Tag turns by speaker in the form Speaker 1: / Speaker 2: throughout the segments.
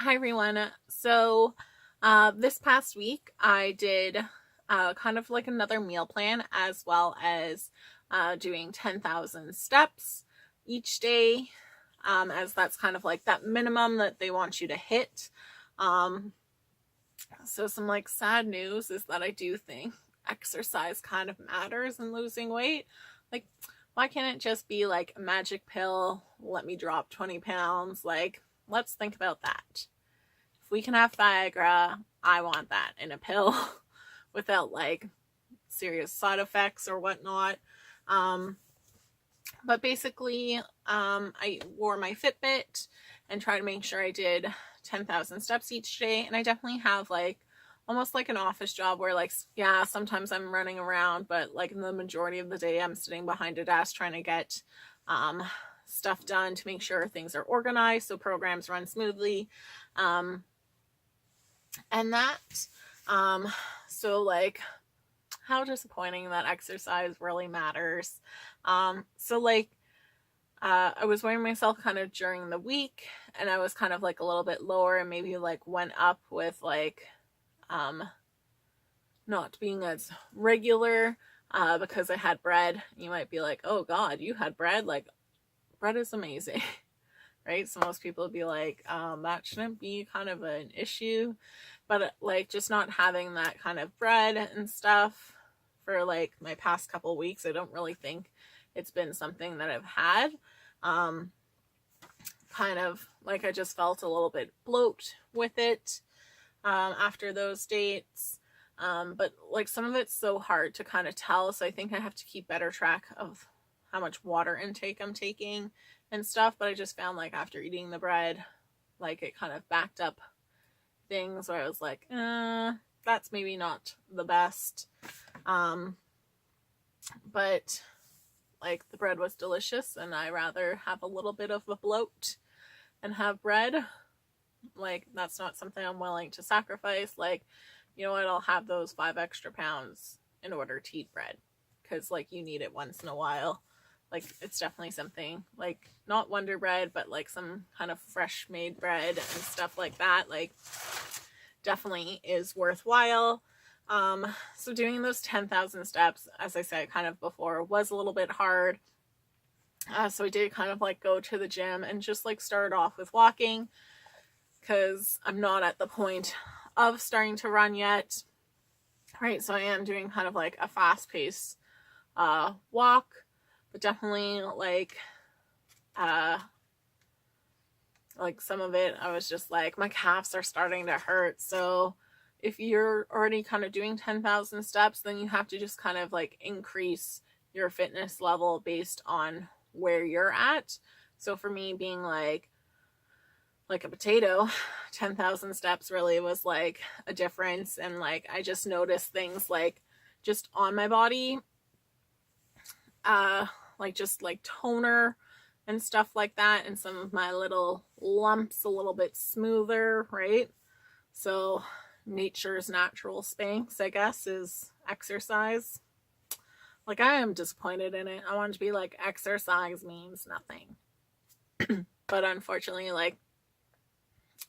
Speaker 1: Hi everyone. This past week I did kind of like another meal plan as well as doing 10,000 steps each day, as that's kind of like that minimum that they want you to hit. Um, so some like sad news is that I do think exercise kind of matters in losing weight. Like, why can't it just be like a magic pill? Let me drop 20 pounds. Like, let's think about that. If we can have Viagra, I want that in a pill without like serious side effects or whatnot. Um, but basically, I wore my Fitbit and tried to make sure I did 10,000 steps each day. And I definitely have like almost like an office job where like, yeah, sometimes I'm running around, but like in the majority of the day, I'm sitting behind a desk trying to get um, stuff done to make sure things are organized so programs run smoothly. Um, and that, um, so like, how disappointing that exercise really matters. So like, I was weighing myself kind of during the week and I was kind of like a little bit lower and maybe like went up with like, um, not being as regular, because I had bread. You might be like, oh God, you had bread? Like, bread is amazing. Right? So most people would be like, that shouldn't be kind of an issue. But like just not having that kind of bread and stuff for like my past couple weeks, I don't really think it's been something that I've had. Um, Kind of like I just felt a little bit bloat with it after those dates. But like some of it's so hard to kind of tell. So I think I have to keep better track of how much water intake I'm taking and stuff. But I just found like after eating the bread, like it kind of backed up things where I was like, that's maybe not the best. But like the bread was delicious and I rather have a little bit of a bloat and have bread. Like that's not something I'm willing to sacrifice. Like, you know what, I'll have those 5 extra pounds in order to eat bread because like you need it once in a while. Like it's definitely something like not Wonder Bread, but like some kind of fresh made bread and stuff like that. Like definitely is worthwhile. So doing those 10,000 steps, as I said kind of before, was a little bit hard. So I did kind of like go to the gym and just like start off with walking because I'm not at the point of starting to run yet. Right, so I am doing kind of like a fast paced walk, but definitely like some of it I was just like my calves are starting to hurt. So if you're already kind of doing 10,000 steps, then you have to just kind of like increase your fitness level based on where you're at. So for me being like a potato, 10,000 steps really was like a difference. And like I just noticed things like just on my body, like just like toner and stuff like that, and some of my little lumps a little bit smoother, right? So nature's natural Spanx, I guess, is exercise. Like I am disappointed in it. I want to be like exercise means nothing. But unfortunately, like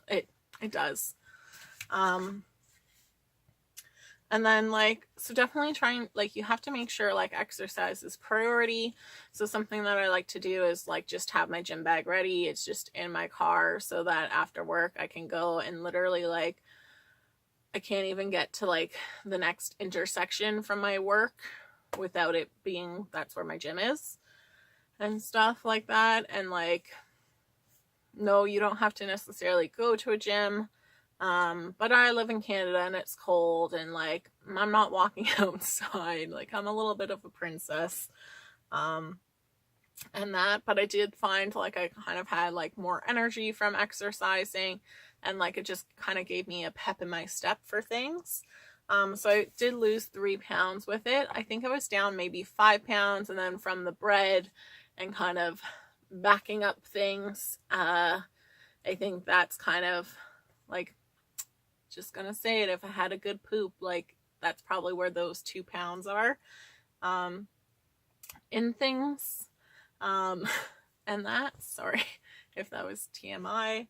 Speaker 1: it does. Um and then like so definitely trying like you have to make sure like exercise is priority. So something that I like to do is like just have my gym bag ready. It's just in my car so that after work I can go and literally like I can't even get to like the next intersection from my work without it being that's where my gym is and stuff like that. And like no, you don't have to necessarily go to a gym. But I live in Canada and it's cold and like I'm not walking outside. Like I'm a little bit of a princess. Um, and that, but I did find like I kind of had like more energy from exercising and like it just kind of gave me a pep in my step for things. So I did lose 3 pounds with it. I think I was down maybe 5 pounds, and then from the bread and kind of backing up things, I think that's kind of like just gonna say it, if I had a good poop, like that's probably where those 2 pounds are in things. um and that, sorry if that was TMI.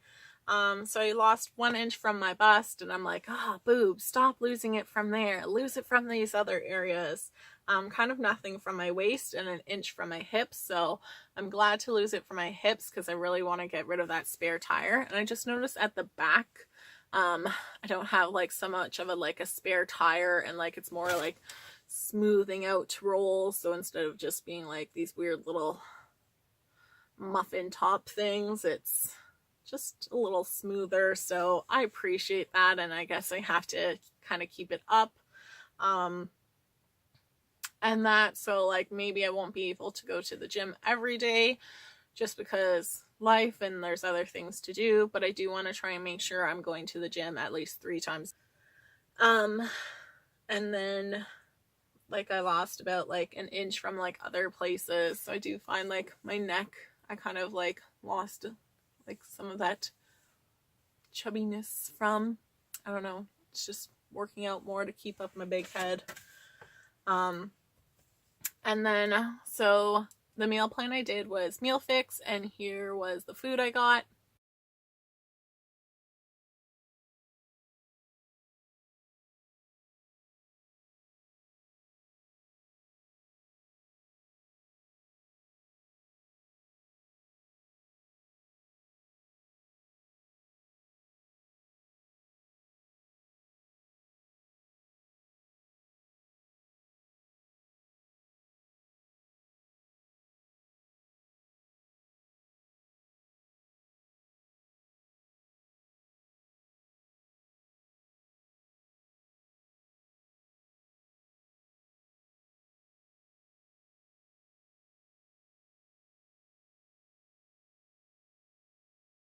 Speaker 1: So I lost 1 inch from my bust, and I'm like, boob, stop losing it from there. Lose it from these other areas. Kind of nothing from my waist and 1 inch from my hips. So I'm glad to lose it from my hips because I really want to get rid of that spare tire. And I just noticed at the back, I don't have like so much of a spare tire, and like it's more like smoothing out to roll. So instead of just being like these weird little muffin top things, it's just a little smoother. So I appreciate that, and I guess I have to kind of keep it up. And that, so like maybe I won't be able to go to the gym every day just because life and there's other things to do, but I do want to try and make sure I'm going to the gym at least 3 times. And then like I lost about like 1 inch from like other places. So I do find like my neck, I kind of like lost like some of that chubbiness from. I don't know. It's just working out more to keep up my big head. And then, so the meal plan I did was Meal Fix, and here was the food I got.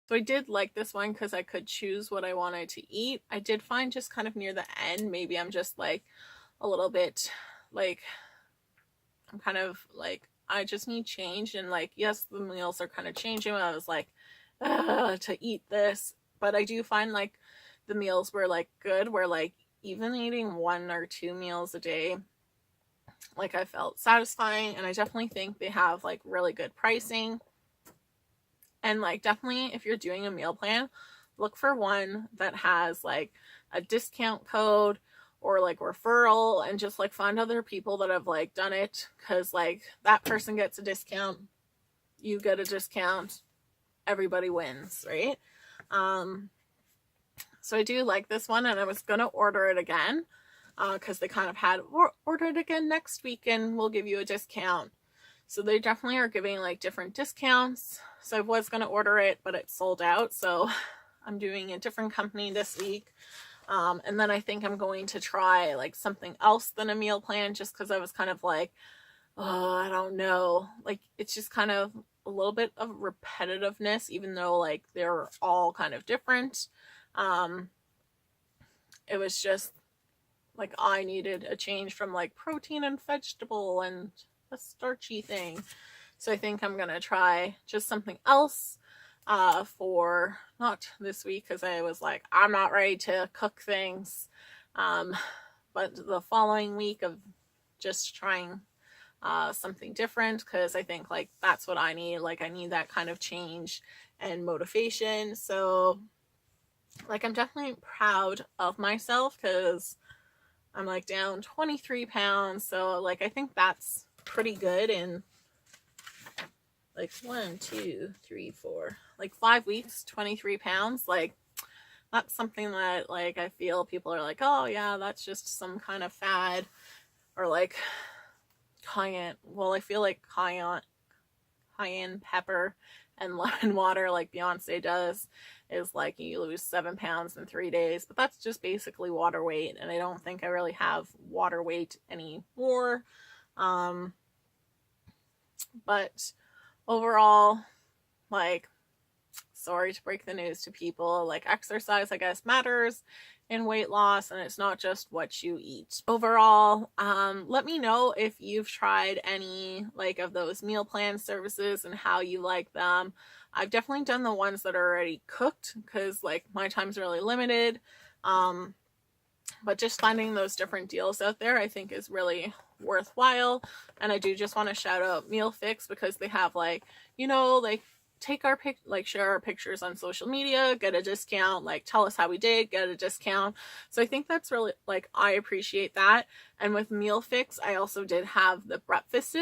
Speaker 1: So I did like this one because I could choose what I wanted to eat. I did find just kind of near the end, maybe I'm just like a little bit like, I'm kind of like, I just need change. And like, yes, the meals are kind of changing. I was like, to eat this. But I do find like the meals were like good, where like even eating 1 or 2 meals a day, like I felt satisfying. And I definitely think they have like really good pricing. And like definitely if you're doing a meal plan, look for one that has like a discount code or like referral, and just like find other people that have like done it, because like that person gets a discount, you get a discount, everybody wins, right? So I do like this one, and I was gonna order it again because they kind of had order it again next week and we'll give you a discount. So they definitely are giving like different discounts. So I was going to order it, but it sold out. So I'm doing a different company this week. And then I think I'm going to try like something else than a meal plan, just because I was kind of like, oh, I don't know. Like it's just kind of a little bit of repetitiveness, even though like they're all kind of different. It was just like I needed a change from like protein and vegetable and a starchy thing. So I think I'm gonna try just something else for not this week, because I was like, I'm not ready to cook things, but the following week of just trying something different, because I think like that's what I need. Like I need that kind of change and motivation. So like I'm definitely proud of myself because I'm like down 23 pounds. So like I think that's pretty good in like 1, 2, 3, 4, like 5 weeks, 23 pounds. Like that's something that like I feel people are like, oh yeah, that's just some kind of fad, or like cayenne. Well, I feel like cayenne pepper and lemon water, like Beyonce does, is like you lose 7 pounds in 3 days, but that's just basically water weight, and I don't think I really have water weight anymore. But overall, like, sorry to break the news to people, like exercise I guess matters in weight loss, and it's not just what you eat. Overall, let me know if you've tried any like of those meal plan services and how you like them. I've definitely done the ones that are already cooked because like my time's really limited. But just finding those different deals out there I think is really worthwhile. And I do just want to shout out Meal Fix because they have like, you know, like take our share our pictures on social media, get a discount, like tell us how we did, get a discount. So I think that's really, like, I appreciate that. And with Meal Fix, I also did have the breakfast.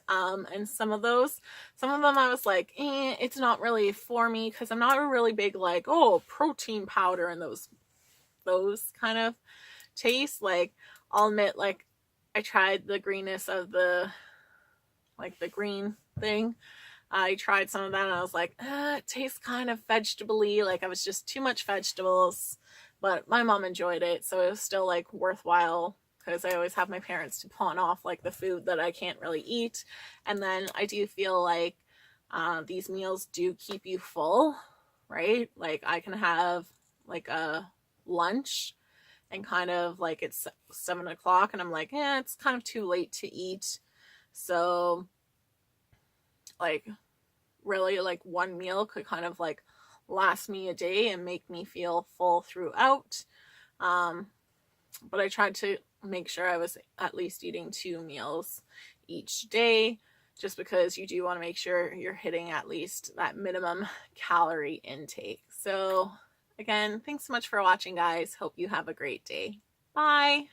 Speaker 1: And some of them I was like, it's not really for me, because I'm not a really big, like, oh, protein powder and those kind of taste. Like, I'll admit, like, I tried the greenness of the green thing. I tried some of that and I was like, it tastes kind of vegetable-y. Like, I was just too much vegetables, but my mom enjoyed it, so it was still, like, worthwhile, because I always have my parents to pawn off, like, the food that I can't really eat. And then I do feel like these meals do keep you full, right? Like, I can have, like, a lunch and kind of, like, it's 7 o'clock and I'm like, it's kind of too late to eat. So, like, really, like, one meal could kind of, like, last me a day and make me feel full throughout. But I tried to make sure I was at least eating 2 meals each day, just because you do want to make sure you're hitting at least that minimum calorie intake. So again, thanks so much for watching, guys. Hope you have a great day. Bye.